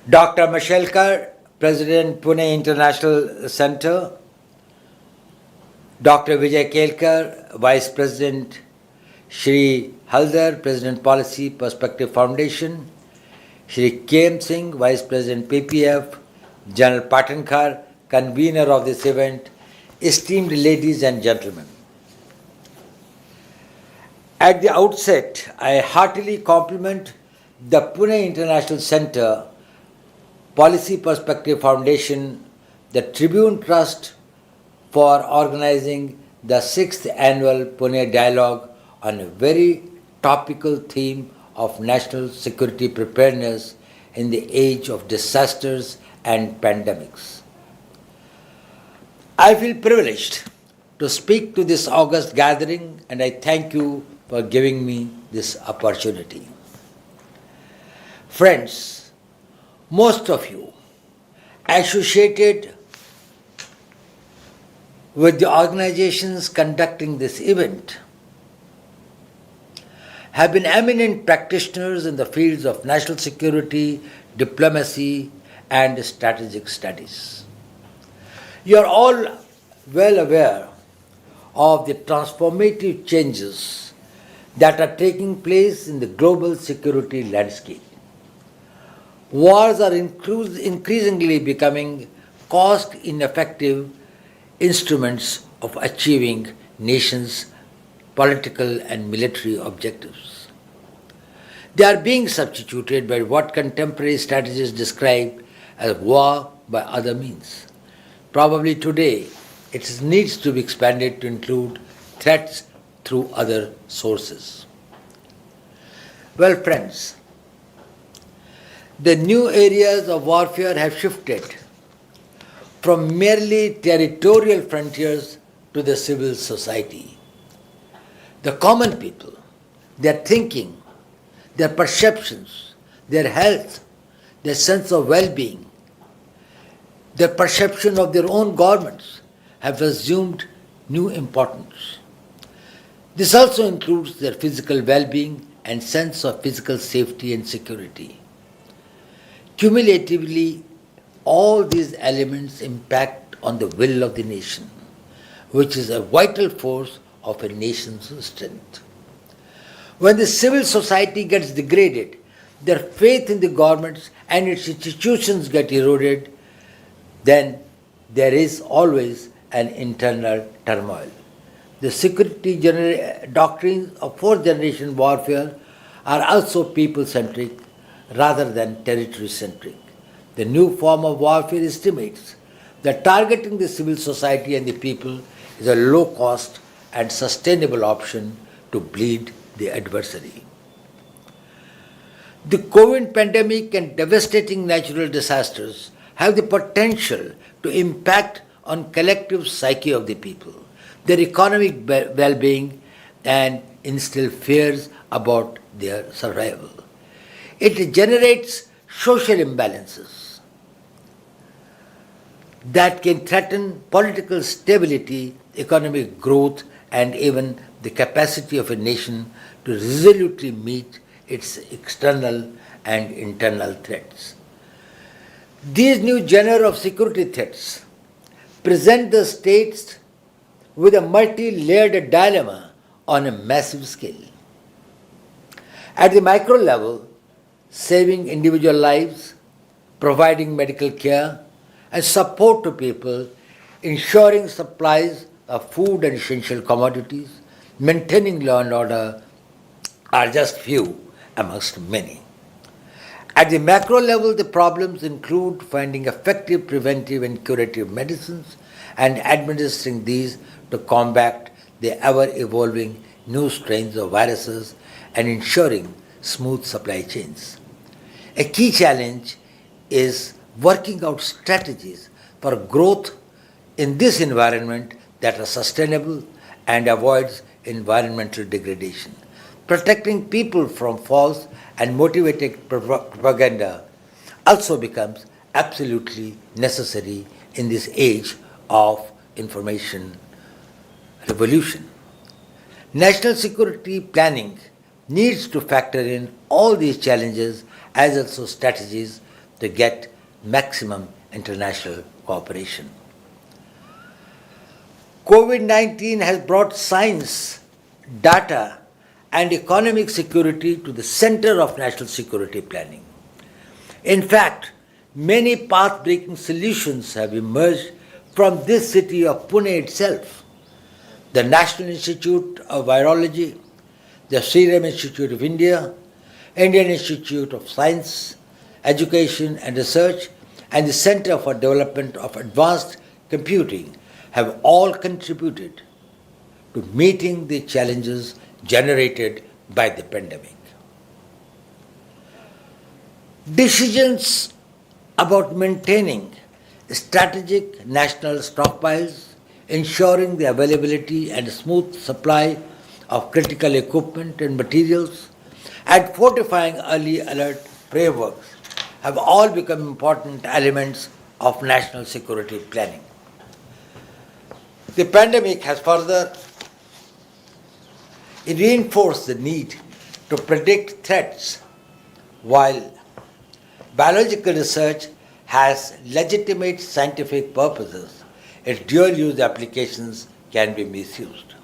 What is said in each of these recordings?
Dr. Mashelkar, President Pune International Center, Dr. Vijay Kelkar, Vice President, Shri Haldar, President Policy Perspective Foundation, Shri KM Singh, Vice President PPF, General Patankar, convener of this event, esteemed ladies and gentlemen. At the outset, I heartily compliment the Pune International Center, Policy Perspective Foundation, the Tribune Trust for organizing the 6th annual Pune Dialogue on a very topical theme of national security preparedness in the age of disasters and pandemics. I feel privileged to speak to this august gathering, and I thank you for giving me this opportunity. Friends, most of you associated with the organizations conducting this event have been eminent practitioners in the fields of national security, diplomacy, and strategic studies. You are all well aware of the transformative changes that are taking place in the global security landscape. Wars are increasingly becoming cost-ineffective instruments of achieving nations' political and military objectives. They are being substituted by what contemporary strategists describe as war by other means. Probably today, it needs to be expanded to include threats through other sources. Well, friends, the new areas of warfare have shifted from merely territorial frontiers to the civil society. The common people, their thinking, their perceptions, their health, their sense of well-being, their perception of their own governments have assumed new importance. This also includes their physical well-being and sense of physical safety and security. Cumulatively, all these elements impact on the will of the nation, which is a vital force of a nation's strength. When the civil society gets degraded, their faith in the governments and its institutions get eroded, then there is always an internal turmoil. The security doctrines of fourth generation warfare are also people-centric rather than territory-centric. The new form of warfare estimates that targeting the civil society and the people is a low-cost and sustainable option to bleed the adversary. The COVID pandemic and devastating natural disasters have the potential to impact on collective psyche of the people, their economic well-being, and instill fears about their survival. It generates social imbalances that can threaten political stability, economic growth, and even the capacity of a nation to resolutely meet its external and internal threats. These new genre of security threats present the states with a multi-layered dilemma on a massive scale. At the micro level, saving individual lives, providing medical care and support to people, ensuring supplies of food and essential commodities, maintaining law and order are just few amongst many. At the macro level, the problems include finding effective preventive and curative medicines and administering these to combat the ever-evolving new strains of viruses and ensuring smooth supply chains. A key challenge is working out strategies for growth in this environment that are sustainable and avoids environmental degradation. Protecting people from false and motivated propaganda also becomes absolutely necessary in this age of information revolution. National security planning needs to factor in all these challenges as also strategies to get maximum international cooperation. COVID-19 has brought science, data, and economic security to the center of national security planning. In fact, many path-breaking solutions have emerged from this city of Pune itself. The National Institute of Virology, the Serum Institute of India, Indian Institute of Science, Education and Research, and the Center for Development of Advanced Computing have all contributed to meeting the challenges generated by the pandemic. Decisions about maintaining strategic national stockpiles, ensuring the availability and smooth supply of critical equipment and materials, and fortifying early alert frameworks have all become important elements of national security planning. The pandemic has further reinforced the need to predict threats. While biological research has legitimate scientific purposes, its dual-use applications can be misused.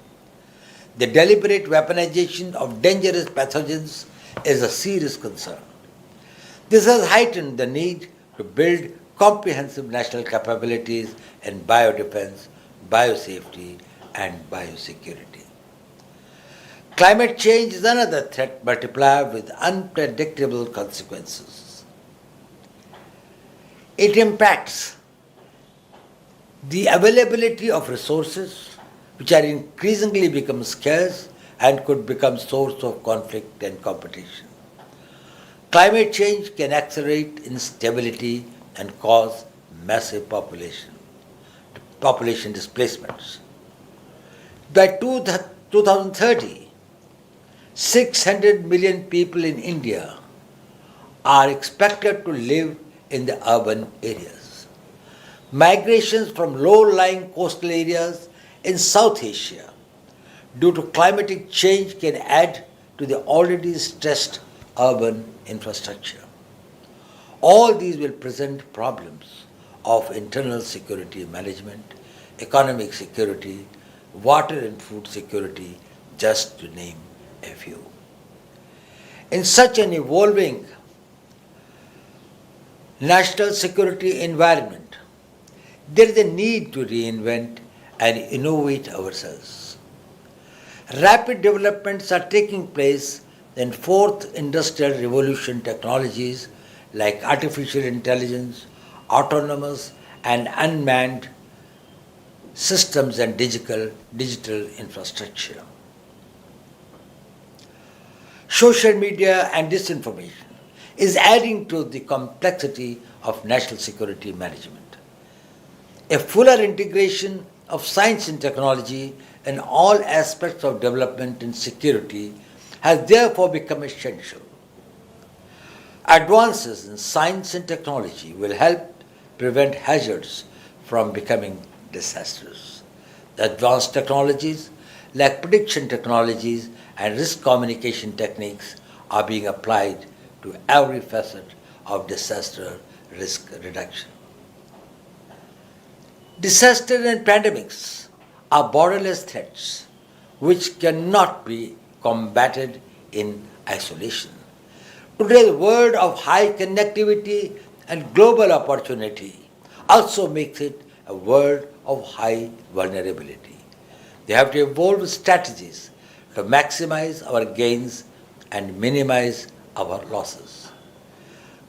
The deliberate weaponization of dangerous pathogens is a serious concern. This has heightened the need to build comprehensive national capabilities in biodefense, biosafety, and biosecurity. Climate change is another threat multiplier with unpredictable consequences. It impacts the availability of resources, which are increasingly become scarce and could become source of conflict and competition. Climate change can accelerate instability and cause massive population displacements. By 2030, 600 million people in India are expected to live in the urban areas. Migrations from low-lying coastal areas in South Asia due to climatic change can add to the already stressed urban infrastructure. All these will present problems of internal security management, economic security, water and food security, just to name a few. In such an evolving national security environment, there is a need to reinvent and innovate ourselves. Rapid developments are taking place in fourth industrial revolution technologies like artificial intelligence, autonomous and unmanned systems and digital infrastructure. Social media and disinformation is adding to the complexity of national security management. A fuller integration of science and technology in all aspects of development and security has therefore become essential. Advances in science and technology will help prevent hazards from becoming disasters. The advanced technologies like prediction technologies and risk communication techniques are being applied to every facet of disaster risk reduction. Disaster and pandemics are borderless threats which cannot be combated in isolation. Today's world of high connectivity and global opportunity also makes it a world of high vulnerability. They have to evolve strategies to maximize our gains and minimize our losses.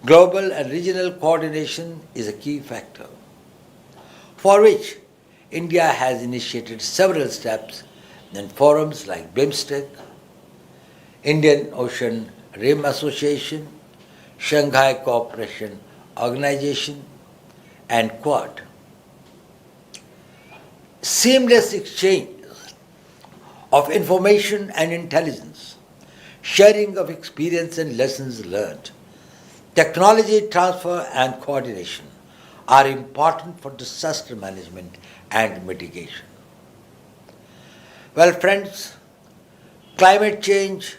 Global and regional coordination is a key factor, for which India has initiated several steps in forums like BIMSTEC, Indian Ocean Rim Association, Shanghai Cooperation Organization, and Quad. Seamless exchange of information and intelligence, sharing of experience and lessons learned, technology transfer and coordination are important for disaster management and mitigation. Well, friends, climate change,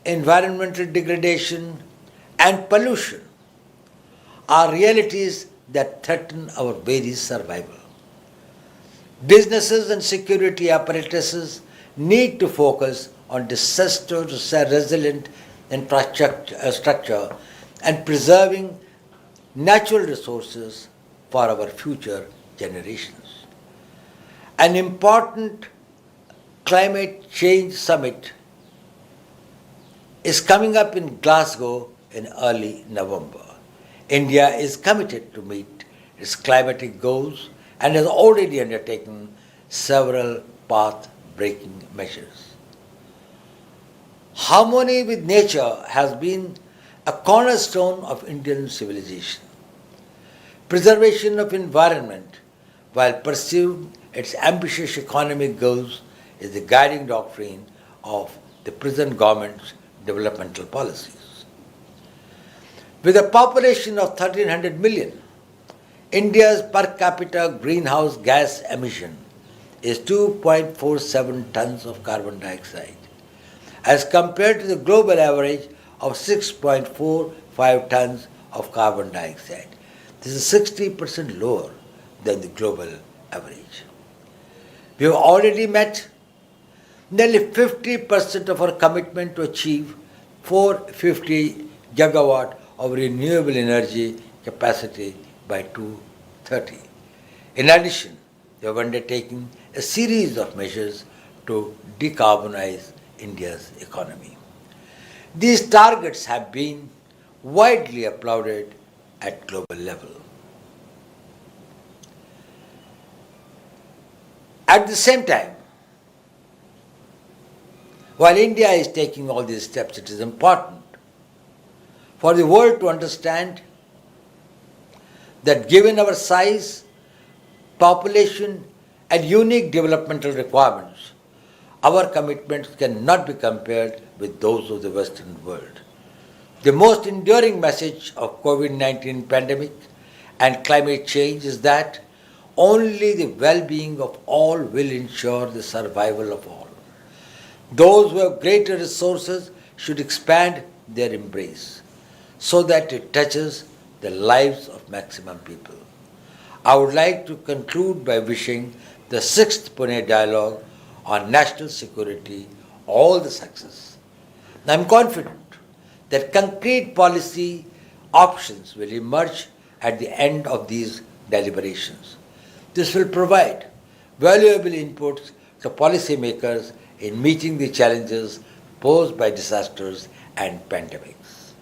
environmental degradation, and pollution are realities that threaten our very survival. Businesses and security apparatuses need to focus on disaster resilient infrastructure and preserving natural resources for our future generations. An important climate change summit is coming up in Glasgow in early November. India is committed to meet its climatic goals and has already undertaken several path-breaking measures. Harmony with nature has been a cornerstone of Indian civilization. Preservation of environment while pursuing its ambitious economic goals is the guiding doctrine of the present government's developmental policies. With a population of 1300 million, India's per capita greenhouse gas emission is 2.47 tons of carbon dioxide, as compared to the global average of 6.45 tons of carbon dioxide. This is 60% lower than the global average. We have already met nearly 50% of our commitment to achieve 450 gigawatt of renewable energy capacity by 2030. In addition, we have undertaken a series of measures to decarbonize India's economy. These targets have been widely applauded at global level. At the same time, while India is taking all these steps, it is important for the world to understand that given our size, population, and unique developmental requirements, our commitments cannot be compared with those of the Western world. The most enduring message of COVID-19 pandemic and climate change is that only the well-being of all will ensure the survival of all. Those who have greater resources should expand their embrace so that it touches the lives of maximum people. I would like to conclude by wishing the 6th Pune Dialogue on National Security all the success. I am confident that concrete policy options will emerge at the end of these deliberations. This will provide valuable inputs to policymakers in meeting the challenges posed by disasters and pandemics.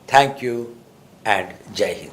Thank you and Jai Hind.